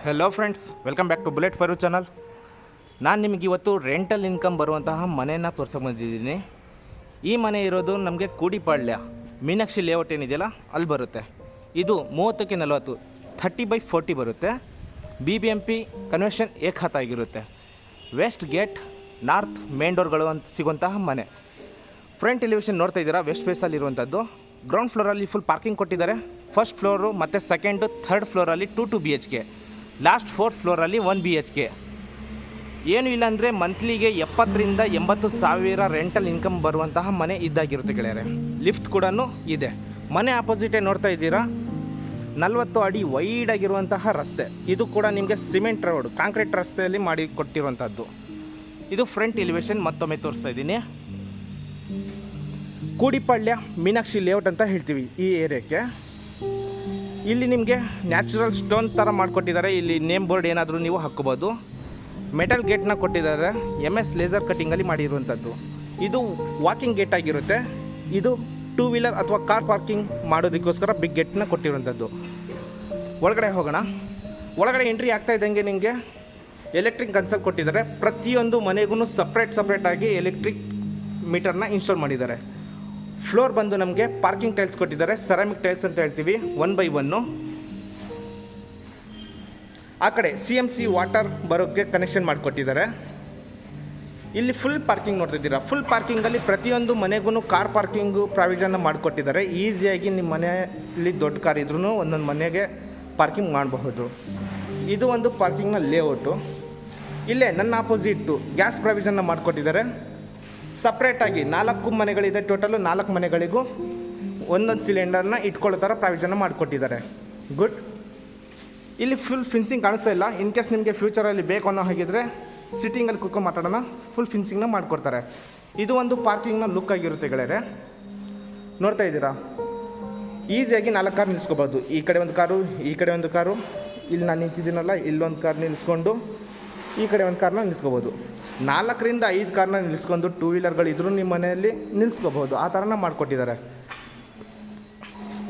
Hello friends, welcome back to bullet fire channel. ನಾನು ನಿಮಗೆ ಇವತ್ತು ರೆಂಟಲ್ ಇನ್ಕಮ್ ಬರುವಂತಹ ಮನೆಯನ್ನು ತೋರ್ಸೋಕೆ ಬಂದಿದ್ದೀನಿ. ಈ ಮನೆ ಇರೋದು ನಮಗೆ ಕೂಡಿಪಾಳ್ಯ ಮೀನಾಕ್ಷಿ ಲೇಔಟ್ ಏನಿದೆಯಲ್ಲ ಅಲ್ಲಿ ಬರುತ್ತೆ. ಇದು 30ಕ್ಕೆ 40 30/40 ಬರುತ್ತೆ. BBMP ಕನ್ವೆನ್ಷನ್ ಏಕಹತ ಆಗಿರುತ್ತೆ. ವೆಸ್ಟ್ ಗೇಟ್ ನಾರ್ತ್ ಮೇನ್ ಡೋರ್ಗಳು ಅಂತ ಸಿಗುವಂತಹ ಮನೆ. ಫ್ರಂಟ್ ಎಲಿವೇಷನ್ ನೋಡ್ತಾ ಇದ್ದೀರಾ, ವೆಸ್ಟ್ ಫೇಸಲ್ಲಿರುವಂಥದ್ದು. ಗ್ರೌಂಡ್ ಫ್ಲೋರಲ್ಲಿ ಫುಲ್ ಪಾರ್ಕಿಂಗ್ ಕೊಟ್ಟಿದ್ದಾರೆ. ಫಸ್ಟ್ ಫ್ಲೋರು ಮತ್ತು ಸೆಕೆಂಡು ಥರ್ಡ್ ಫ್ಲೋರಲ್ಲಿ 2 BHK, ಲಾಸ್ಟ್ 4th ಫ್ಲೋರಲ್ಲಿ 1 BHK. ಏನೂ ಇಲ್ಲ ಅಂದರೆ ಮಂತ್ಲಿಗೆ 70,000 to 80,000 ರೆಂಟಲ್ ಇನ್ಕಮ್ ಬರುವಂತಹ ಮನೆ ಇದ್ದಾಗಿರುತ್ತೆ ಗೆಳೆಯರೆ. ಲಿಫ್ಟ್ ಕೂಡ ಇದೆ. ಮನೆ ಆಪೋಸಿಟೇ ನೋಡ್ತಾ ಇದ್ದೀರಾ, 40 ಅಡಿ ವೈಡ್ ಆಗಿರುವಂತಹ ರಸ್ತೆ. ಇದು ಕೂಡ ನಿಮಗೆ ಸಿಮೆಂಟ್ ರೋಡ್, ಕಾಂಕ್ರೀಟ್ ರಸ್ತೆಯಲ್ಲಿ ಮಾಡಿ ಕೊಟ್ಟಿರುವಂಥದ್ದು. ಇದು ಫ್ರಂಟ್ ಎಲಿವೇಷನ್ ಮತ್ತೊಮ್ಮೆ ತೋರಿಸ್ತಾ ಇದ್ದೀನಿ. ಕೂಡಿಪಾಳ್ಯ ಮೀನಾಕ್ಷಿ ಲೇಔಟ್ ಅಂತ ಹೇಳ್ತೀವಿ ಈ ಏರಿಯಾಕ್ಕೆ. ಇಲ್ಲಿ ನಿಮಗೆ ನ್ಯಾಚುರಲ್ ಸ್ಟೋನ್ ಥರ ಮಾಡಿಕೊಟ್ಟಿದ್ದಾರೆ. ಇಲ್ಲಿ ನೇಮ್ ಬೋರ್ಡ್ ಏನಾದರೂ ನೀವು ಹಾಕ್ಕೋಬೋದು. ಮೆಟಲ್ ಗೇಟ್ನ ಕೊಟ್ಟಿದ್ದಾರೆ, MS ಲೇಸರ್ ಕಟ್ಟಿಂಗಲ್ಲಿ ಮಾಡಿರುವಂಥದ್ದು. ಇದು ವಾಕಿಂಗ್ ಗೇಟ್ ಆಗಿರುತ್ತೆ. ಇದು 2 ವೀಲರ್ ಅಥವಾ ಕಾರ್ ಪಾರ್ಕಿಂಗ್ ಮಾಡೋದಕ್ಕೋಸ್ಕರ ಬಿಗ್ ಗೇಟ್ನ ಕೊಟ್ಟಿರುವಂಥದ್ದು. ಒಳಗಡೆ ಹೋಗೋಣ. ಒಳಗಡೆ ಎಂಟ್ರಿ ಆಗ್ತಾ ಇದ್ದಂಗೆ ನಿಮಗೆ ಎಲೆಕ್ಟ್ರಿಕ್ ಕನ್ಸಲ್ ಕೊಟ್ಟಿದ್ದಾರೆ. ಪ್ರತಿಯೊಂದು ಮನೆಗೂ ಸಪ್ರೇಟಾಗಿ ಎಲೆಕ್ಟ್ರಿಕ್ ಮೀಟರ್ನ ಇನ್ಸ್ಟಾಲ್ ಮಾಡಿದ್ದಾರೆ. ಫ್ಲೋರ್ ಬಂದು ನಮಗೆ ಪಾರ್ಕಿಂಗ್ ಟೈಲ್ಸ್ ಕೊಟ್ಟಿದ್ದಾರೆ, ಸೆರಾಮಿಕ್ ಟೈಲ್ಸ್ ಅಂತ ಹೇಳ್ತೀವಿ, 1/1. ಆ ಕಡೆ CMC ವಾಟರ್ ಬರೋಕ್ಕೆ ಕನೆಕ್ಷನ್ ಮಾಡಿಕೊಟ್ಟಿದ್ದಾರೆ. ಇಲ್ಲಿ ಫುಲ್ ಪಾರ್ಕಿಂಗ್ ನೋಡ್ತಿದ್ದೀರಾ. ಫುಲ್ ಪಾರ್ಕಿಂಗಲ್ಲಿ ಪ್ರತಿಯೊಂದು ಮನೆಗೂ ಕಾರ್ ಪಾರ್ಕಿಂಗು ಪ್ರಾವಿಷನ್ನ ಮಾಡಿಕೊಟ್ಟಿದ್ದಾರೆ. ಈಸಿಯಾಗಿ ನಿಮ್ಮ ಮನೆಯಲ್ಲಿ ದೊಡ್ಡ ಕಾರ್ ಇದ್ರೂ ಒಂದೊಂದು ಮನೆಗೆ ಪಾರ್ಕಿಂಗ್ ಮಾಡಬಹುದು. ಇದು ಒಂದು ಪಾರ್ಕಿಂಗ್ನ ಲೇಔಟು. ಇಲ್ಲೇ ನನ್ನ ಆಪೋಸಿಟ್ಟು ಗ್ಯಾಸ್ ಪ್ರಾವಿಷನ್ನ ಮಾಡಿಕೊಟ್ಟಿದ್ದಾರೆ. ಸಪ್ರೇಟಾಗಿ 4 ಮನೆಗಳಿದೆ. ಟೋಟಲು 4 ಮನೆಗಳಿಗೂ ಒಂದೊಂದು ಸಿಲಿಂಡರ್ನ ಇಟ್ಕೊಳ್ಳೋ ಥರ ಪ್ರಾವಿಷನ್ನ ಮಾಡಿಕೊಟ್ಟಿದ್ದಾರೆ. ಗುಡ್. ಇಲ್ಲಿ ಫುಲ್ ಫಿನ್ಸಿಂಗ್ ಕಾಣಿಸ್ತಾ ಇಲ್ಲ. ಇನ್ ಕೇಸ್ ನಿಮಗೆ ಫ್ಯೂಚರಲ್ಲಿ ಬೇಕು ಅನ್ನೋ ಹಾಗಿದ್ರೆ ಸಿಟ್ಟಿಂಗಲ್ಲಿ ಕುತ್ಕೊಂಡು ಮಾತಾಡೋಣ, ಫುಲ್ ಫಿನ್ಸಿಂಗ್ನ ಮಾಡಿಕೊಡ್ತಾರೆ. ಇದು ಒಂದು ಪಾರ್ಕಿಂಗ್ನ ಲುಕ್ ಆಗಿರುತ್ತೆ ಗೆಳೆಯರೆ. ನೋಡ್ತಾ ಇದ್ದೀರಾ, ಈಸಿಯಾಗಿ 4 ಕಾರ್ ನಿಲ್ಲಿಸ್ಕೋಬೋದು. ಈ ಕಡೆ ಒಂದು ಕಾರು, ಈ ಕಡೆ ಒಂದು ಕಾರು, ಇಲ್ಲಿ ನಾನು ನಿಂತಿದ್ದೀನಲ್ಲ ಇಲ್ಲೊಂದು ಕಾರ್ ನಿಲ್ಲಿಸ್ಕೊಂಡು ಈ ಕಡೆ ಒಂದು ಕಾರ್ನ ನಿಲ್ಲಿಸ್ಕೋಬೋದು. 4ರಿಂದ 5 ಕಾರ್ನ ನಿಲ್ಲಿಸ್ಕೊಂಡು 2 ವೀಲರ್ಗಳು ಇದ್ರೂ ನಿಮ್ಮ ಮನೆಯಲ್ಲಿ ನಿಲ್ಲಿಸ್ಕೋಬೋದು. ಆ ಥರನ ಮಾಡಿಕೊಟ್ಟಿದ್ದಾರೆ.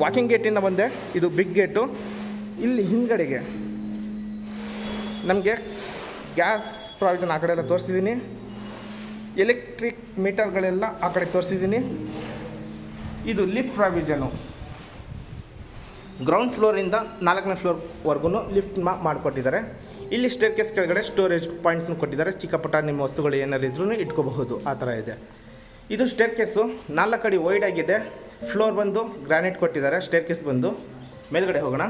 ವಾಕಿಂಗ್ ಗೇಟಿಂದ ಬಂದೆ. ಇದು ಬಿಗ್ ಗೇಟು. ಇಲ್ಲಿ ಹಿಂದ್ಗಡೆಗೆ ನಮಗೆ ಗ್ಯಾಸ್ ಪ್ರಾವಿಷನ್ ಆ ಕಡೆ ಎಲ್ಲ ತೋರಿಸಿದ್ದೀನಿ. ಎಲೆಕ್ಟ್ರಿಕ್ ಮೀಟರ್ಗಳೆಲ್ಲ ಆ ಕಡೆ ತೋರಿಸಿದ್ದೀನಿ. ಇದು ಲಿಫ್ಟ್ ಪ್ರಾವಿಷನು. ಗ್ರೌಂಡ್ ಫ್ಲೋರಿಂದ 4ನೇ ಫ್ಲೋರ್ವರೆಗೂ ಲಿಫ್ಟ್ ಮಾಡಿಕೊಟ್ಟಿದ್ದಾರೆ. ಇಲ್ಲಿ ಸ್ಟೇರ್ ಕೇಸ್ ಕೆಳಗಡೆ ಸ್ಟೋರೇಜ್ ಪಾಯಿಂಟ್ನು ಕೊಟ್ಟಿದ್ದಾರೆ. ಚಿಕ್ಕ ಪುಟ್ಟ ನಿಮ್ಮ ವಸ್ತುಗಳು ಏನಾರು ಇದ್ರೂ ಇಟ್ಕೋಬಹುದು, ಆ ಥರ ಇದೆ. ಇದು ಸ್ಟೇರ್ ಕೇಸು 4 ಅಡಿ ವೈಡ್ ಆಗಿದೆ. ಫ್ಲೋರ್ ಬಂದು ಗ್ರಾನೈಟ್ ಕೊಟ್ಟಿದ್ದಾರೆ. ಸ್ಟೇರ್ ಕೇಸ್ ಬಂದು ಮೇಲ್ಗಡೆ ಹೋಗೋಣ.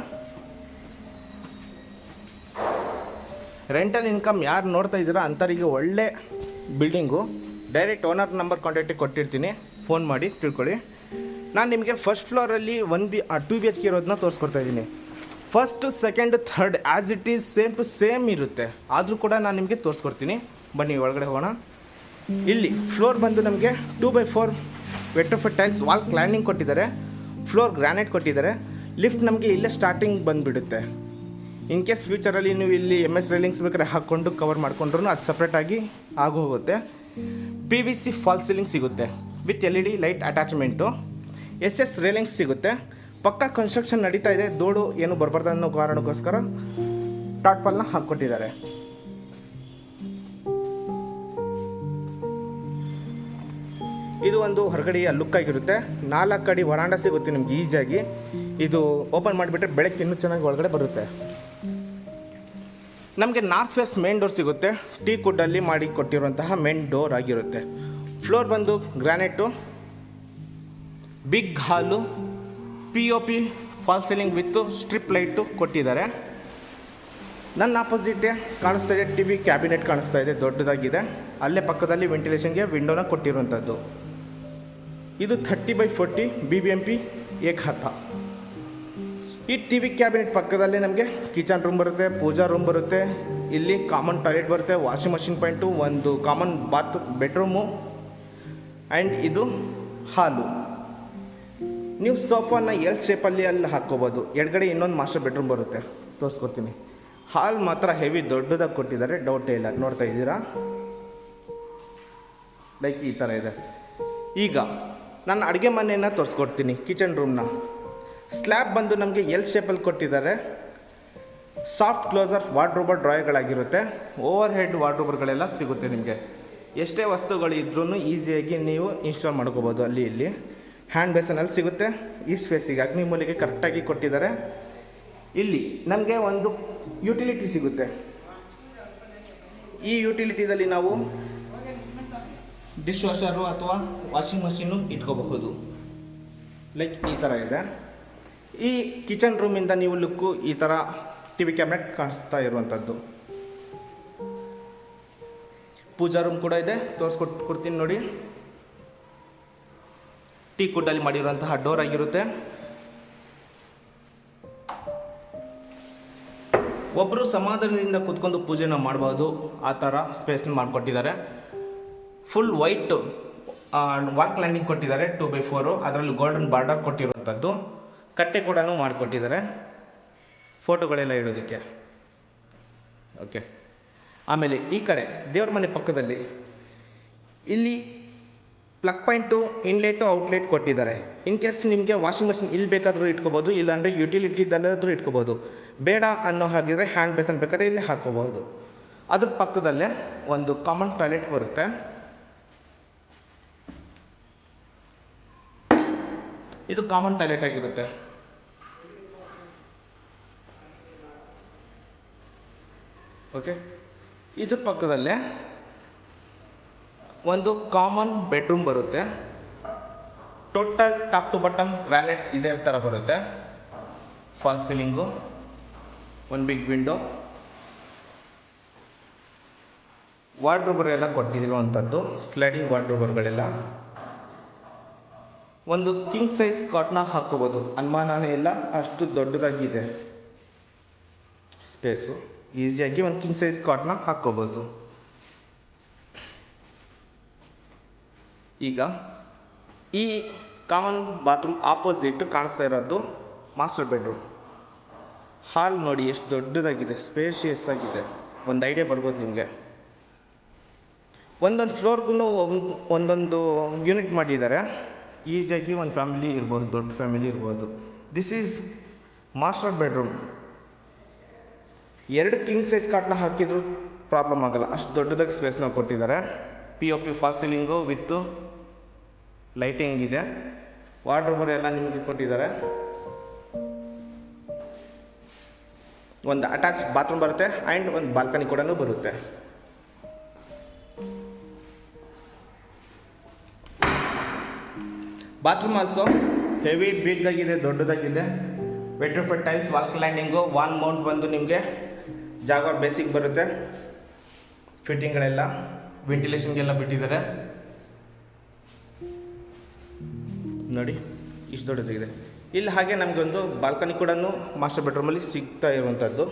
ರೆಂಟಲ್ ಇನ್ಕಮ್ ಯಾರು ನೋಡ್ತಾ ಇದ್ದೀರಾ ಅಂಥವರಿಗೆ ಒಳ್ಳೆ ಬಿಲ್ಡಿಂಗು. ಡೈರೆಕ್ಟ್ ಓನರ್ ನಂಬರ್ ಕಾಂಟ್ಯಾಕ್ಟಿಗೆ ಕೊಟ್ಟಿರ್ತೀನಿ, ಫೋನ್ ಮಾಡಿ ತಿಳ್ಕೊಳ್ಳಿ. ನಾನು ನಿಮಗೆ ಫಸ್ಟ್ ಫ್ಲೋರಲ್ಲಿ 2 BHK ಇರೋದನ್ನ ತೋರಿಸ್ಕೊಡ್ತಾ ಇದ್ದೀನಿ. First, second, third as it is same to same ಇರುತ್ತೆ. ಆದರೂ ಕೂಡ ನಾನು ನಿಮಗೆ ತೋರಿಸ್ಕೊಡ್ತೀನಿ. ಬನ್ನಿ ಒಳಗಡೆ ಹೋಗೋಣ. ಇಲ್ಲಿ ಫ್ಲೋರ್ ಬಂದು ನಮಗೆ 2/4 ವೆಟ್ರೋಫಿಟ್ ಟೈಲ್ಸ್ ವಾಲ್ ಕ್ಲೈಂಡಿಂಗ್ ಕೊಟ್ಟಿದ್ದಾರೆ. ಫ್ಲೋರ್ ಗ್ರಾನೈಟ್ ಕೊಟ್ಟಿದ್ದಾರೆ. ಲಿಫ್ಟ್ ನಮಗೆ ಇಲ್ಲೇ ಸ್ಟಾರ್ಟಿಂಗ್ ಬಂದುಬಿಡುತ್ತೆ. ಇನ್ ಕೇಸ್ ಫ್ಯೂಚರಲ್ಲಿ ನೀವು ಇಲ್ಲಿ MS ರೈಲಿಂಗ್ಸ್ ಬೇಕಾದ್ರೆ ಹಾಕ್ಕೊಂಡು ಕವರ್ ಮಾಡ್ಕೊಂಡ್ರೂ ಅದು ಸಪ್ರೇಟಾಗಿ ಆಗು ಹೋಗುತ್ತೆ. PVC ಫಾಲ್ ಸೀಲಿಂಗ್ ಸಿಗುತ್ತೆ with LED light attachment. SS railings ಸಿಗುತ್ತೆ. ಪಕ್ಕ ಕನ್ಸ್ಟ್ರಕ್ಷನ್ ನಡೀತಾ ಇದೆ. ದೋಡು ಏನು ಬರಬಾರ್ದು ಅನ್ನೋ ಕಾರಣಕ್ಕೋಸ್ಕರ ಟಾಟ್ಪಾಲ್ನ ಹಾಕ್ಕೊಟ್ಟಿದ್ದಾರೆ. ಇದು ಒಂದು ಹೊರಗಡೆಯ ಲುಕ್ ಆಗಿರುತ್ತೆ. 4 ಅಡಿ ವರಾಂಡ ಸಿಗುತ್ತೆ ನಿಮ್ಗೆ ಈಸಿಯಾಗಿ. ಇದು ಓಪನ್ ಮಾಡಿಬಿಟ್ರೆ ಬೆಳಗ್ಗೆ ಇನ್ನೂ ಚೆನ್ನಾಗಿ ಒಳಗಡೆ ಬರುತ್ತೆ. ನಮಗೆ ನಾರ್ತ್ ಫೇಸ್ ಮೇನ್ ಡೋರ್ ಸಿಗುತ್ತೆ. ಟೀ ಕುಡ್ಡಲ್ಲಿ ಮಾಡಿ ಕೊಟ್ಟಿರುವಂತಹ ಮೇನ್ ಡೋರ್ ಆಗಿರುತ್ತೆ. ಫ್ಲೋರ್ ಬಂದು ಗ್ರಾನೈಟು. ಬಿಗ್ ಹಾಲು, POP fall ceiling with strip light ಕೊಟ್ಟಿದ್ದಾರೆ. ನನ್ನ ಆಪೋಸಿಟೇ ಕಾಣಿಸ್ತಾ ಇದೆ TV ಕ್ಯಾಬಿನೆಟ್ ಕಾಣಿಸ್ತಾ ಇದೆ, ದೊಡ್ಡದಾಗಿದೆ. ಅಲ್ಲೇ ಪಕ್ಕದಲ್ಲಿ ವೆಂಟಿಲೇಷನ್ಗೆ ವಿಂಡೋನ ಕೊಟ್ಟಿರುವಂಥದ್ದು. ಇದು 30/40 BBMP ಏಕಹತ. ಈ TV ಕ್ಯಾಬಿನೆಟ್ ಪಕ್ಕದಲ್ಲೇ ನಮಗೆ ಕಿಚನ್ ರೂಮ್ ಬರುತ್ತೆ, ಪೂಜಾ ರೂಮ್ ಬರುತ್ತೆ. ಇಲ್ಲಿ ಕಾಮನ್ ಟಾಯ್ಲೆಟ್ ಬರುತ್ತೆ, ವಾಷಿಂಗ್ ಮಷಿನ್ ಪಾಯಿಂಟು, ಒಂದು ಕಾಮನ್ ಬೆಡ್ರೂಮು ಆ್ಯಂಡ್ ಇದು ಹಾಲು. ನೀವು ಸೋಫಾನ L ಶೇಪಲ್ಲಿ ಅಲ್ಲಿ ಹಾಕ್ಕೋಬೋದು. ಎಡಗಡೆ ಇನ್ನೊಂದು ಮಾಸ್ಟರ್ ಬೆಡ್ರೂಮ್ ಬರುತ್ತೆ, ತೋರಿಸ್ಕೊಡ್ತೀನಿ. ಹಾಲ್ ಮಾತ್ರ ಹೆವಿ ದೊಡ್ಡದಾಗಿ ಕೊಟ್ಟಿದ್ದಾರೆ, ಡೌಟೇ ಇಲ್ಲ. ನೋಡ್ತಾ ಇದ್ದೀರಾ, ಲೈಕ್ ಈ ಥರ ಇದೆ. ಈಗ ನಾನು ಅಡುಗೆ ಮನೆಯನ್ನು ತೋರಿಸ್ಕೊಡ್ತೀನಿ. ಕಿಚನ್ ರೂಮ್ನ ಸ್ಲ್ಯಾಬ್ ಬಂದು ನಮಗೆ L ಶೇಪಲ್ಲಿ ಕೊಟ್ಟಿದ್ದಾರೆ. ಸಾಫ್ಟ್ ಕ್ಲೋಸರ್ ವಾರ್ಡ್ರೋಬರ್ ಡ್ರಾಯರ್ಗಳಾಗಿರುತ್ತೆ. ಓವರ್ ಹೆಡ್ ವಾರ್ಡ್ರೋಬರ್ಗಳೆಲ್ಲ ಸಿಗುತ್ತೆ ನಿಮಗೆ. ಎಷ್ಟೇ ವಸ್ತುಗಳು ಇದ್ರೂ ಈಸಿಯಾಗಿ ನೀವು ಇನ್ಸ್ಟಾಲ್ ಮಾಡ್ಕೋಬೋದು. ಅಲ್ಲಿ ಇಲ್ಲಿ ಹ್ಯಾಂಡ್ ಬೇಸನಲ್ಲಿ ಸಿಗುತ್ತೆ. ಈಸ್ಟ್ ಫೇಸಿಗೆ ಅಗ್ನಿ ಮೂಲೆಗೆ ಕರೆಕ್ಟಾಗಿ ಕೊಟ್ಟಿದ್ದಾರೆ. ಇಲ್ಲಿ ನಮಗೆ ಒಂದು ಯುಟಿಲಿಟಿ ಸಿಗುತ್ತೆ. ಈ ಯುಟಿಲಿಟಿದಲ್ಲಿ ನಾವು ಡಿಶ್ ವಾಷರು ಅಥವಾ ವಾಷಿಂಗ್ ಮಷೀನು ಇಟ್ಕೋಬಹುದು. ಲೈಕ್ ಈ ಥರ ಇದೆ. ಈ ಕಿಚನ್ ರೂಮಿಂದ ನೀವು ಲುಕ್ಕು ಈ ಥರ ಟಿ ವಿ ಕ್ಯಾಬಿನೆಟ್ ಕಾಣಿಸ್ತಾ ಇರುವಂಥದ್ದು. ಪೂಜಾ ರೂಮ್ ಕೂಡ ಇದೆ, ಕೊಡ್ತೀನಿ ನೋಡಿ. ಟೀ ಕುಡ್ಡಲ್ಲಿ ಮಾಡಿರುವಂತಹ ಡೋರ್ ಆಗಿರುತ್ತೆ. ಒಬ್ಬರು ಸಮಾಧಾನದಿಂದ ಕೂತ್ಕೊಂಡು ಪೂಜೆನ ಮಾಡ್ಬೋದು, ಆ ಥರ ಸ್ಪೇಸ್ನ ಮಾಡಿಕೊಟ್ಟಿದ್ದಾರೆ. ಫುಲ್ ವೈಟ್ ವಾಲ್ ಕ್ಲೈಂಡಿಂಗ್ ಕೊಟ್ಟಿದ್ದಾರೆ 2x4. ಅದರಲ್ಲಿ ಗೋಲ್ಡನ್ ಬಾರ್ಡರ್ ಕೊಟ್ಟಿರುವಂಥದ್ದು. ಕಟ್ಟೆ ಕೂಡ ಮಾಡಿಕೊಟ್ಟಿದ್ದಾರೆ ಫೋಟೋಗಳೆಲ್ಲ ಇಡೋದಕ್ಕೆ. ಓಕೆ, ಆಮೇಲೆ ಈ ಕಡೆ ದೇವ್ರ ಮನೆ ಪಕ್ಕದಲ್ಲಿ ಇಲ್ಲಿ ಪ್ಲಗ್ ಪಾಯಿಂಟು, ಇನ್ಲೆಟು, ಔಟ್ಲೆಟ್ ಕೊಟ್ಟಿದ್ದಾರೆ. ಇನ್ ಕೇಸ್ ನಿಮಗೆ ವಾಷಿಂಗ್ ಮಷಿನ್ ಇಲ್ಲಿ ಬೇಕಾದರೂ ಇಟ್ಕೋಬೋದು, ಇಲ್ಲಾಂದರೆ ಯುಟಿಲಿಟಿದಲ್ಲಾದರೂ ಇಟ್ಕೋಬೋದು. ಬೇಡ ಅನ್ನೋ ಹಾಗಿದ್ರೆ ಹ್ಯಾಂಡ್ ಬೇಸನ್ ಬೇಕಾದ್ರೆ ಇಲ್ಲಿ ಹಾಕ್ಕೋಬೋದು. ಅದ್ರ ಪಕ್ಕದಲ್ಲೇ ಒಂದು ಕಾಮನ್ ಟಾಯ್ಲೆಟ್ ಬರುತ್ತೆ. ಇದು ಕಾಮನ್ ಟಾಯ್ಲೆಟ್ ಆಗಿರುತ್ತೆ. ಓಕೆ, ಇದ್ರ ಪಕ್ಕದಲ್ಲೇ ಒಂದು ಕಾಮನ್ ಬೆಡ್ರೂಮ್ ಬರುತ್ತೆ. Total top to bottom granite ಇದೇ ಥರ ಬರುತ್ತೆ. ಫಾಲ್ ಸೀಲಿಂಗು, ಒಂದು ಬಿಗ್ ವಿಂಡೋ, ವಾರ್ಡ್ರೋಬರೆಲ್ಲ ಕೊಟ್ಟಿರುವಂಥದ್ದು. ಸ್ಲೈಡಿಂಗ್ ವಾರ್ಡ್ರೋಬರ್ಗಳೆಲ್ಲ. ಒಂದು ಕಿಂಗ್ ಸೈಜ್ ಕಾಟ್ನ ಹಾಕ್ಕೋಬೋದು, ಅನುಮಾನನೇ ಇಲ್ಲ, ಅಷ್ಟು ದೊಡ್ಡದಾಗಿದೆ ಸ್ಪೇಸು. ಈಸಿಯಾಗಿ ಒಂದು ಕಿಂಗ್ ಸೈಜ್ ಕಾಟ್ನ ಹಾಕ್ಕೋಬೋದು. ಈಗ ಈ ಕಾಮನ್ ಬಾತ್ರೂಮ್ ಆಪೋಸಿಟ್ ಕಾಣಿಸ್ತಾ ಇರೋದು ಮಾಸ್ಟರ್ ಬೆಡ್ರೂಮ್. ಹಾಲ್ ನೋಡಿ ಎಷ್ಟು ದೊಡ್ಡದಾಗಿದೆ, ಸ್ಪೇಷಿಯಸ್ ಆಗಿದೆ. ಒಂದು ಐಡಿಯಾ ಬರ್ಬೋದು ನಿಮಗೆ. ಒಂದೊಂದು ಫ್ಲೋರ್ಗೂ ಒಂದೊಂದು ಯೂನಿಟ್ ಮಾಡಿದ್ದಾರೆ. ಈಸಿಯಾಗಿ ಒಂದು ಫ್ಯಾಮಿಲಿ ಇರ್ಬೋದು, ದೊಡ್ಡ ಫ್ಯಾಮಿಲಿ ಇರ್ಬೋದು. This is master bedroom. 2 king size ಕಾಟ್ನ ಹಾಕಿದ್ರು ಪ್ರಾಬ್ಲಮ್ ಆಗಲ್ಲ, ಅಷ್ಟು ದೊಡ್ಡದಾಗಿ ಸ್ಪೇಸ್ನ ಕೊಟ್ಟಿದ್ದಾರೆ. POP fall ceiling with lighting ಇದೆ. ವಾರ್ಡ್ರೋಬರ್ ಎಲ್ಲ ನಿಮಗೆ ಕೊಟ್ಟಿದ್ದಾರೆ. ಒಂದು ಅಟ್ಯಾಚ್ ಬಾತ್ರೂಮ್ ಬರುತ್ತೆ ಆ್ಯಂಡ್ ಒಂದು ಬಾಲ್ಕನಿ ಕೂಡ ಬರುತ್ತೆ. ಬಾತ್ರೂಮ್ ಆಲ್ಸೋ ಹೆವಿ ಬಿಗ್ ಆಗಿದೆ, ದೊಡ್ಡದಾಗಿದೆ. Vitrified tiles, wall cladding, wall mount ಬಂದು ನಿಮಗೆ ಜಾಗವಾರ್ ಬೇಸಿಕ್ ಬರುತ್ತೆ. ಫಿಟ್ಟಿಂಗ್ಗಳೆಲ್ಲ ವೆಂಟಿಲೇಷನ್ಗೆಲ್ಲ ಬಿಟ್ಟಿದ್ದಾರೆ ನೋಡಿ, ಇಷ್ಟು ದೊಡ್ಡದಾಗಿದೆ. ಇಲ್ಲಿ ಹಾಗೆ ನಮಗೊಂದು ಬಾಲ್ಕನಿ ಕೂಡ ಮಾಸ್ಟರ್ ಬೆಡ್ರೂಮಲ್ಲಿ ಸಿಗ್ತಾ ಇರುವಂಥದ್ದು.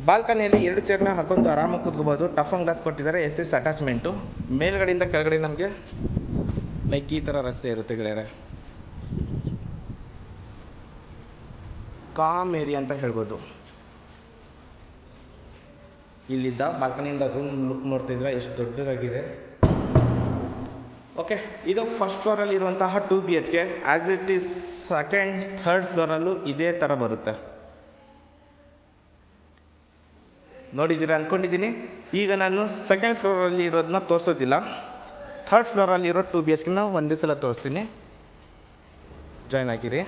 ಬಾಲ್ಕನಿಯಲ್ಲಿ 2 ಚೇರ್ನ ಹಾಕೊಂಡು ಆರಾಮಾಗಿ ಕೂತ್ಕೋಬೋದು. ಟಫ್ ಆ್ಯಂಡ್ ಗ್ಲಾಸ್ ಕೊಟ್ಟಿದ್ದಾರೆ. SS attachment. ಮೇಲ್ಗಡೆಯಿಂದ ಕೆಳಗಡೆ ನಮಗೆ ಲೈಕ್ ಈ ಥರ ರಸ್ತೆ ಇರುತ್ತೆ ಗೆಳೆಯರೆ. ಕಾಮ್ ಏರಿಯಾ ಅಂತ ಹೇಳ್ಬೋದು. ಇಲ್ಲಿದ್ದ ಬಾಲ್ಕನಿಯಿಂದ ರೂಮ್ ಲುಕ್ ನೋಡ್ತಿದ್ರೆ ಎಷ್ಟು ದೊಡ್ಡದಾಗಿದೆ. ಓಕೆ, ಇದು ಫಸ್ಟ್ ಫ್ಲೋರಲ್ಲಿ ಇರುವಂತಹ 2 BHK. As it is second, third ಫ್ಲೋರಲ್ಲೂ ಇದೇ ಥರ ಬರುತ್ತೆ. ನೋಡಿದ್ದೀರಾ ಅಂದ್ಕೊಂಡಿದ್ದೀನಿ. ಈಗ ನಾನು ಸೆಕೆಂಡ್ ಫ್ಲೋರಲ್ಲಿ ಇರೋದನ್ನ ತೋರಿಸೋದಿಲ್ಲ. ಥರ್ಡ್ ಫ್ಲೋರಲ್ಲಿ ಇರೋ 2 BHKನ ಒಂದೇ ಸಲ ತೋರಿಸ್ತೀನಿ. ಜಾಯ್ನ್ ಆಗಿರಿ.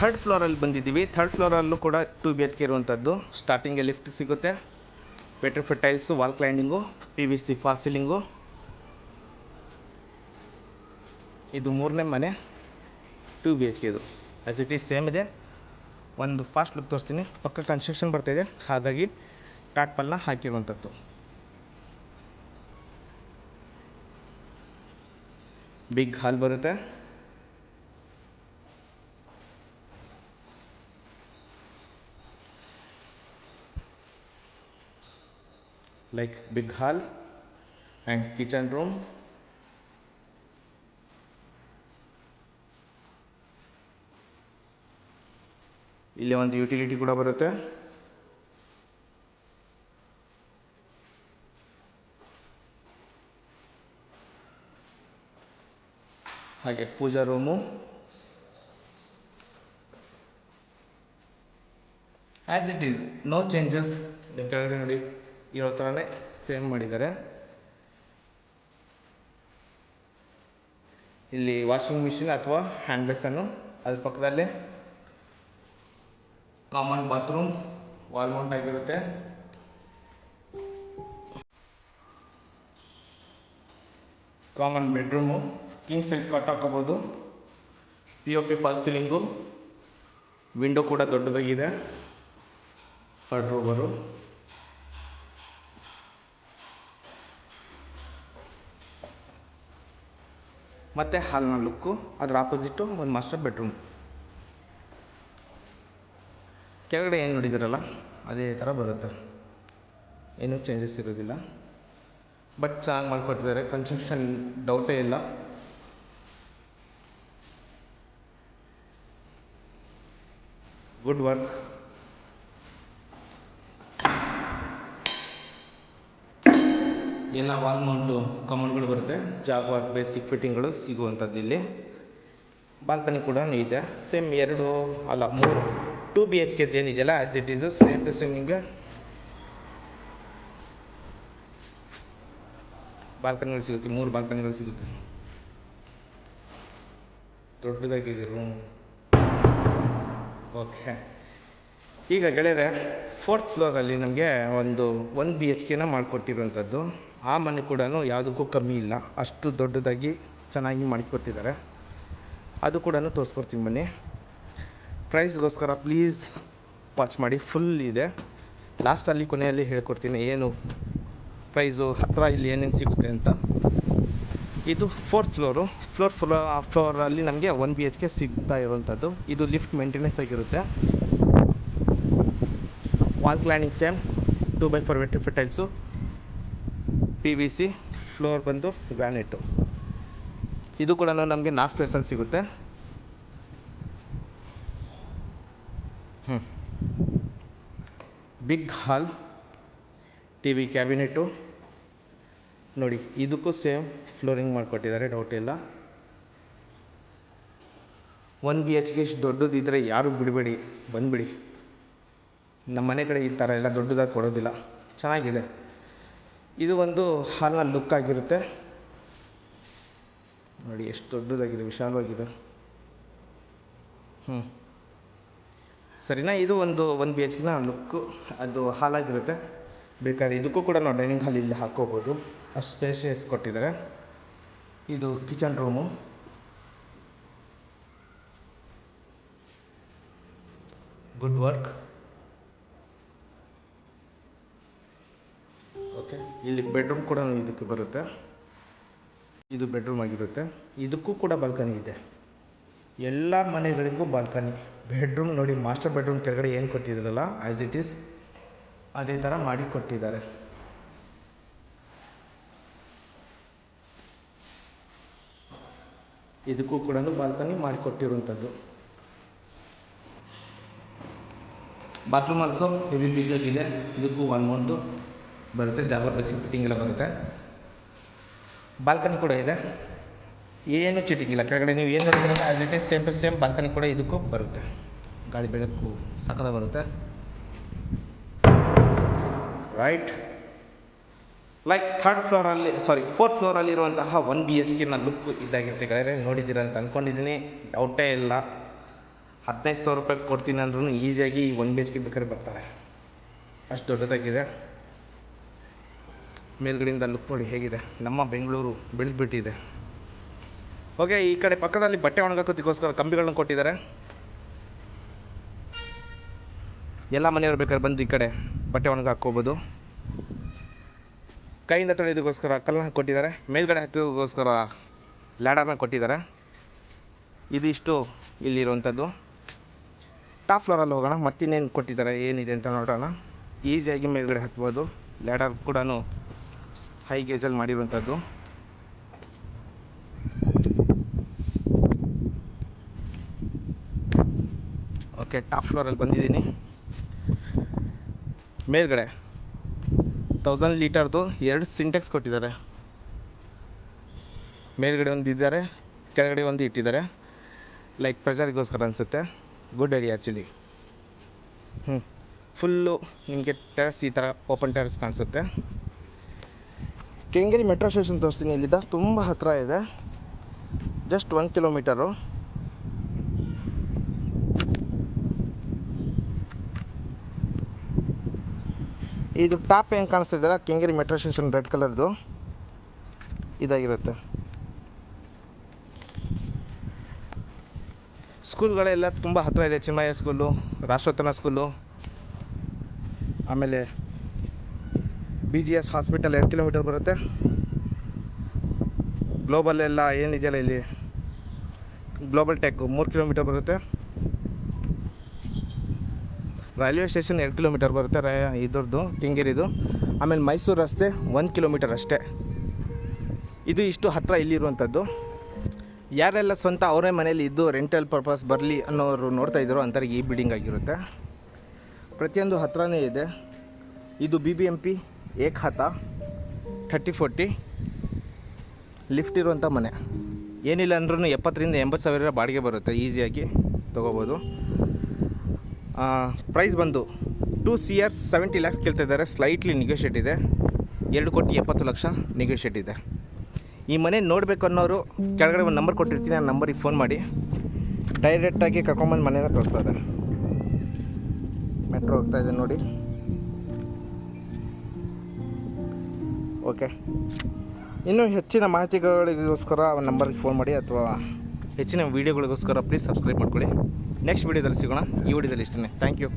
ಥರ್ಡ್ ಫ್ಲೋರಲ್ಲಿ ಬಂದಿದ್ದೀವಿ. ಥರ್ಡ್ ಫ್ಲೋರಲ್ಲೂ ಕೂಡ 2 BHK ಇರುವಂಥದ್ದು. ಸ್ಟಾರ್ಟಿಂಗ್ಗೆ ಲಿಫ್ಟ್ ಸಿಗುತ್ತೆ. Vitrified tiles, wall cladding, PVC fall ceiling. ಇದು 3ನೇ ಮನೆ, 2 BHK. ಇದು ಆ್ಯಸ್ ಇಟ್ ಈಸ್ ಸೇಮ್ ಇದೆ. ಒಂದು ಫಾಸ್ಟ್ ಲುಕ್ ತೋರಿಸ್ತೀನಿ. ಪಕ್ಕ ಕನ್ಸ್ಟ್ರಕ್ಷನ್ ಬರ್ತಾಯಿದೆ, ಹಾಗಾಗಿ ಟಾಟ್ಪಲ್ನ ಹಾಕಿರುವಂಥದ್ದು. ಬಿಗ್ ಹಾಲ್ ಬರುತ್ತೆ. Like big hall and kitchen room. ಇಲ್ಲಿ ಒಂದು ಯುಟಿಲಿಟಿ ಕೂಡ ಬರುತ್ತೆ. ಹಾಗೆ pooja room. As it is, no changes. ಕೆಳಗಡೆ ನೋಡಿ ಇರೋ ಥರನೇ ಸೇಮ್ ಮಾಡಿದ್ದಾರೆ. ಇಲ್ಲಿ ವಾಷಿಂಗ್ ಮಿಷಿನ್ ಅಥವಾ ಹ್ಯಾಂಡ್ ಬೇಸನ್ನು, ಅದ್ರ ಪಕ್ಕದಲ್ಲೇ ಕಾಮನ್ ಬಾತ್ರೂಮ್ ವಾಲ್ ಮೌಂಟ್ ಆಗಿರುತ್ತೆ. Common bedroom, king size cot ಹಾಕೋಬೋದು. POP ಫಾಲ್ ಸೀಲಿಂಗು, ವಿಂಡೋ ಕೂಡ ದೊಡ್ಡದಾಗಿದೆ. ವಾರ್ಡ್ರೋಬರು, ಮತ್ತು ಹಾಲ್ನ ಲುಕ್ಕು. ಅದರ ಆಪೋಸಿಟ್ಟು ಒಂದು ಮಾಸ್ಟರ್ ಬೆಡ್ರೂಮ್. ಕೆಳಗಡೆ ಏನು ನೋಡಿದಿರಲ್ಲ ಅದೇ ಥರ ಬರುತ್ತೆ, ಏನೂ ಚೇಂಜಸ್ ಇರೋದಿಲ್ಲ. ಬಟ್ ಚೆನ್ನಾಗಿ ಮಾಡಿಕೊಟ್ಟಿದ್ದಾರೆ, ಕನ್ಸ್ಟ್ರಕ್ಷನ್ ಡೌಟೇ ಇಲ್ಲ. Good work. ಎಲ್ಲ ವಾಲ್ ಮೌಂಟು ಕಮೋಡ್ಗಳು ಬರುತ್ತೆ. ಜಾಗ್ವಾರ್ ಬೇಸಿಕ್ ಫಿಟ್ಟಿಂಗ್ಗಳು ಸಿಗುವಂಥದ್ದು ಇಲ್ಲಿ. ಬಾಲ್ಕನಿ ಕೂಡ ಇದೆ. ಸೇಮ್ 2 BHK ಏನಿದೆಯಲ್ಲ as it is same to same ನಿಮಗೆ ಬಾಲ್ಕನಿಗಳು ಸಿಗುತ್ತೆ. 3 ಬಾಲ್ಕನಿಗಳು ಸಿಗುತ್ತೆ. ದೊಡ್ಡದಾಗಿದೆ ರೂಮ್. ಓಕೆ, ಈಗ ಗೆಳೆಯರೆ 4th ಫ್ಲೋರಲ್ಲಿ ನಮಗೆ ಒಂದು 1 BHKನ ಮಾಡಿಕೊಟ್ಟಿರುವಂಥದ್ದು. ಆ ಮನೆ ಕೂಡ ಯಾವುದಕ್ಕೂ ಕಮ್ಮಿ ಇಲ್ಲ, ಅಷ್ಟು ದೊಡ್ಡದಾಗಿ ಚೆನ್ನಾಗಿ ಮಾಡಿಕೊಟ್ಟಿದ್ದಾರೆ. ಅದು ಕೂಡ ತೋರಿಸ್ಕೊಡ್ತೀನಿ ಬನ್ನಿ. ಪ್ರೈಸ್ಗೋಸ್ಕರ ಪ್ಲೀಸ್ ವಾಚ್ ಮಾಡಿ, ಫುಲ್ ಇದೆ. ಲಾಸ್ಟಲ್ಲಿ ಕೊನೆಯಲ್ಲಿ ಹೇಳ್ಕೊಡ್ತೀನಿ ಏನು ಪ್ರೈಸು ಹತ್ತಿರ ಇಲ್ಲಿ ಏನೇನು ಸಿಗುತ್ತೆ ಅಂತ. ಇದು 4th ಫ್ಲೋರು. ಫ್ಲೋರಲ್ಲಿ ನಮಗೆ 1 BHK ಸಿಗ್ತಾ ಇರುವಂಥದ್ದು. ಇದು ಲಿಫ್ಟ್ ಮೇಂಟೆನೆನ್ಸ್ ಆಗಿರುತ್ತೆ. Wall cladding same 2x4 vitrified tiles, PVC. Floor ಬಂದು ಗ್ರಾನೈಟು. ಇದು ಕೂಡ ನಮಗೆ ನಾರ್ತ್ ಫೇಸಲ್ಲಿ ಸಿಗುತ್ತೆ. ಬಿಗ್ ಹಾಲ್, TV ಕ್ಯಾಬಿನೆಟು ನೋಡಿ. ಇದಕ್ಕೂ ಸೇಮ್ ಫ್ಲೋರಿಂಗ್ ಮಾಡಿಕೊಟ್ಟಿದ್ದಾರೆ, ಡೌಟ್ ಇಲ್ಲ. 1 BHK ಇಷ್ಟು ದೊಡ್ಡದಿದ್ದರೆ ಯಾರು ಬಿಡಬೇಡಿ, ಬಂದುಬಿಡಿ. ನಮ್ಮ ಮನೆ ಕಡೆ ಈ ಥರ ಎಲ್ಲ ದೊಡ್ಡದಾಗಿ ಕೊಡೋದಿಲ್ಲ. ಚೆನ್ನಾಗಿದೆ. ಇದು ಒಂದು ಹಾಲ್ನ ಲುಕ್ ಆಗಿರುತ್ತೆ ನೋಡಿ, ಎಷ್ಟು ದೊಡ್ಡದಾಗಿದೆ, ವಿಶಾಲವಾಗಿದೆ. ಸರಿನಾ? ಇದು ಒಂದು 1 BHKನ ಲುಕ್ಕು, ಅದು ಹಾಲಾಗಿರುತ್ತೆ. ಬೇಕಾದ್ರೆ ಇದಕ್ಕೂ ಕೂಡ ನಾವು ಡೈನಿಂಗ್ ಹಾಲ್ ಇಲ್ಲಿ ಹಾಕ್ಕೋಬೋದು, ಅಷ್ಟು ಸ್ಪೇಷಿಯಸ್ ಕೊಟ್ಟಿದ್ದಾರೆ. ಇದು kitchen room. Good work. Okay, ಇಲ್ಲಿ ಬೆಡ್ರೂಮ್ ಕೂಡ ಇದಕ್ಕೆ ಬರುತ್ತೆ. ಇದು ಬೆಡ್ರೂಮ್ ಆಗಿರುತ್ತೆ. ಇದಕ್ಕೂ ಕೂಡ ಬಾಲ್ಕನಿ ಇದೆ. ಎಲ್ಲ ಮನೆಗಳಿಗೂ ಬಾಲ್ಕನಿ. ಬೆಡ್ರೂಮ್ ನೋಡಿ, ಮಾಸ್ಟರ್ ಬೆಡ್ರೂಮ್ ಕೆಳಗಡೆ ಏನು ಕೊಟ್ಟಿದ್ದಾರಲ್ಲ ಆ್ಯಸ್ ಇಟ್ ಈಸ್ ಅದೇ ಥರ ಮಾಡಿ ಕೊಟ್ಟಿದ್ದಾರೆ. ಇದಕ್ಕೂ ಕೂಡ ಬಾಲ್ಕನಿ ಮಾಡಿಕೊಟ್ಟಿರುವಂಥದ್ದು. ಬಾತ್ರೂಮ್ ಆಲ್ಸೋ ಹೆವಿ ಬಿಗ್ ಆಗಿದೆ. ಇದಕ್ಕೂ 1 ಮೌಂಟು ಬರುತ್ತೆ, ಜಾಗ್ವಾರ್ ಬೇಸಿಕ್ ಫಿಟ್ಟಿಂಗ್ ಎಲ್ಲ ಬರುತ್ತೆ. ಬಾಲ್ಕನಿ ಕೂಡ ಇದೆ, ಏನು ಚೀಟಿಂಗ್ ಇಲ್ಲ. ಕೆಳಗಡೆ ನೀವು ಏನು ನೋಡಿದ್ರೆ as it is same to same balcony ಕೂಡ ಇದಕ್ಕೂ ಬರುತ್ತೆ. ಗಾಳಿ ಬೆಳಕು ಸಕ್ಕದ ಬರುತ್ತೆ. ರೈಟ್, ಲೈಕ್ 4th ಫ್ಲೋರಲ್ಲಿರುವಂತಹ 1 BHKನ ಲುಕ್ ಇದಾಗಿರುತ್ತೆ ಗೆಳೆಯರೆ. ನೋಡಿದ್ದೀರ ಅಂತ ಅಂದ್ಕೊಂಡಿದ್ದೀನಿ, ಡೌಟೇ ಇಲ್ಲ. 15,000 ರೂಪಾಯಿ ಕೊಡ್ತೀನಿ ಅಂದ್ರೂ ಈಸಿಯಾಗಿ 1 BHK ಬೇಕಾದ್ರೆ ಬರ್ತಾರೆ, ಅಷ್ಟು ದೊಡ್ಡದಾಗಿದೆ. ಮೇಲ್ಗಡೆಯಿಂದ ಲುಕ್ ನೋಡಿ ಹೇಗಿದೆ. ನಮ್ಮ ಬೆಂಗಳೂರು ಬೆಳೆದ್ಬಿಟ್ಟಿದೆ. ಓಕೆ, ಈ ಕಡೆ ಪಕ್ಕದಲ್ಲಿ ಬಟ್ಟೆ ಒಣಗಾಕೋದಕ್ಕೋಸ್ಕರ ಕಂಬಿಗಳನ್ನ ಕೊಟ್ಟಿದ್ದಾರೆ. ಎಲ್ಲ ಮನೆಯವ್ರು ಬೇಕಾದ್ರೆ ಬಂದು ಈ ಕಡೆ ಬಟ್ಟೆ ಒಣಗಿ ಹಾಕ್ಕೋಬೋದು. ಕೈಯಿಂದ ತೊಳೆಯೋದಕ್ಕೋಸ್ಕರ ಕಲ್ಲನ್ನ ಕೊಟ್ಟಿದ್ದಾರೆ. ಮೇಲ್ಗಡೆ ಹತ್ತೋದಕ್ಕೋಸ್ಕರ ಲ್ಯಾಡರ್ನ ಕೊಟ್ಟಿದ್ದಾರೆ. ಇದಿಷ್ಟು ಇಲ್ಲಿರುವಂಥದ್ದು. ಟಾಪ್ ಫ್ಲೋರಲ್ಲಿ ಹೋಗೋಣ, ಮತ್ತಿನ್ನೇನು ಕೊಟ್ಟಿದ್ದಾರೆ ಏನಿದೆ ಅಂತ ನೋಡೋಣ. ಈಸಿಯಾಗಿ ಮೇಲ್ಗಡೆ ಹತ್ಬೋದು. ಲ್ಯಾಡರ್ ಕೂಡ ಹೈ ಗೇಜಲ್ಲಿ ಮಾಡಿರುವಂಥದ್ದು. ಓಕೆ, ಟಾಪ್ ಫ್ಲೋರಲ್ಲಿ ಬಂದಿದ್ದೀನಿ. ಮೇಲ್ಗಡೆ 1000 ಲೀಟರ್ದು 2 ಸಿಂಟೆಕ್ಸ್ ಕೊಟ್ಟಿದ್ದಾರೆ. ಮೇಲ್ಗಡೆ ಒಂದು ಇದ್ದಾರೆ, ಕೆಳಗಡೆ ಒಂದು ಇಟ್ಟಿದ್ದಾರೆ. ಲೈಕ್ ಪ್ರೆಷರಿಗೋಸ್ಕರ ಅನಿಸುತ್ತೆ. Good idea actually. ಫುಲ್ಲು ನಿಮಗೆ ಟೆರೆಸ್ ಈ ಥರ ಓಪನ್ ಟೆರೆಸ್ ಕಾಣಿಸುತ್ತೆ. ಕೆಂಗೇರಿ ಮೆಟ್ರೋ ಸ್ಟೇಷನ್ ತೋರಿಸ್ತೀನಿ. ಇಲ್ಲಿದ್ದ ತುಂಬ ಹತ್ತಿರ ಇದೆ, ಜಸ್ಟ್ 1 ಕಿಲೋಮೀಟರು. ಇದು ಟಾಪ್ ಹೆಂಗೆ ಕಾಣಿಸ್ತಿದ್ದೀರ, ಕೆಂಗೇರಿ ಮೆಟ್ರೋ ಸ್ಟೇಷನ್ ರೆಡ್ ಕಲರ್ದು ಇದಾಗಿರುತ್ತೆ. ಸ್ಕೂಲ್ಗಳೆಲ್ಲ ತುಂಬ ಹತ್ತಿರ ಇದೆ. ಚಿನ್ಮಯ ಸ್ಕೂಲು, ರಾಷ್ಟ್ರೋತ್ತಮ ಸ್ಕೂಲು, ಆಮೇಲೆ BGS ಹಾಸ್ಪಿಟಲ್ 2 ಕಿಲೋಮೀಟರ್ ಬರುತ್ತೆ. ಗ್ಲೋಬಲ್ ಎಲ್ಲ ಏನಿದೆಯಲ್ಲ ಇಲ್ಲಿ ಗ್ಲೋಬಲ್ ಟೆಕ್ 3 ಕಿಲೋಮೀಟರ್ ಬರುತ್ತೆ. ರೈಲ್ವೆ ಸ್ಟೇಷನ್ 2 ಕಿಲೋಮೀಟರ್ ಬರುತ್ತೆ ಇದ್ರದ್ದು ಕೆಂಗೇರಿದು. ಆಮೇಲೆ ಮೈಸೂರು ರಸ್ತೆ 1 ಕಿಲೋಮೀಟರ್ ಅಷ್ಟೇ. ಇದು ಇಷ್ಟು ಹತ್ತಿರ ಇಲ್ಲಿರುವಂಥದ್ದು. ಯಾರೆಲ್ಲ ಸ್ವಂತ ಅವರೇ ಮನೇಲಿ ಇದ್ದು ರೆಂಟಲ್ ಪರ್ಪಸ್ ಬರಲಿ ಅನ್ನೋರು ನೋಡ್ತಾ ಇದ್ದಾರೋ ಅಂಥವ್ರಿಗೆ ಈ ಬಿಲ್ಡಿಂಗ್ ಆಗಿರುತ್ತೆ. ಪ್ರತಿಯೊಂದು ಹತ್ರನೇ ಇದೆ. ಇದು BBMP ಏಕಹಾತ 3040 ಲಿಫ್ಟ್ ಇರುವಂಥ ಮನೆ. ಏನಿಲ್ಲ ಅಂದ್ರೂ 70,000 80 ಸಾವಿರ ಬಾಡಿಗೆ ಬರುತ್ತೆ. ಈಸಿಯಾಗಿ ತೊಗೋಬೋದು. ಪ್ರೈಸ್ ಬಂದು 2 CR 70 lakhs ಕೇಳ್ತಾ ಇದ್ದಾರೆ. ಸ್ಲೈಟ್ಲಿ ನೆಗೋಷಿಯೇಟ್ ಇದೆ. 2,70 ಲಕ್ಷ ನೆಗೋಷಿಯೇಟ್ ಇದೆ. ಈ ಮನೆ ನೋಡಬೇಕು ಅನ್ನೋರು ಕೆಳಗಡೆ ಒಂದು ನಂಬರ್ ಕೊಟ್ಟಿರ್ತೀನಿ, ಆ ನಂಬರಿಗೆ ಫೋನ್ ಮಾಡಿ ಡೈರೆಕ್ಟಾಗಿ ಕರ್ಕೊಂಬಂದು ಮನೇನ ತೋರಿಸ್ತಾ ಇದೆ. ಮೆಟ್ರೋ ಹೋಗ್ತಾ ಇದೆ ನೋಡಿ. ಓಕೆ, ಇನ್ನೂ ಹೆಚ್ಚಿನ ಮಾಹಿತಿಗಳಿಗೋಸ್ಕರ ನಂಬರ್ಗೆ ಫೋನ್ ಮಾಡಿ, ಅಥವಾ ಹೆಚ್ಚಿನ ವೀಡಿಯೋಗಳಿಗೋಸ್ಕರ ಪ್ಲೀಸ್ ಸಬ್ಸ್ಕ್ರೈಬ್ ಮಾಡ್ಕೊಳ್ಳಿ. ನೆಕ್ಸ್ಟ್ ವೀಡಿಯೋದಲ್ಲಿ ಸಿಗೋಣ. ಈ ವಿಡಿಯೋದಲ್ಲಿ ಇಷ್ಟೇ. Thank you.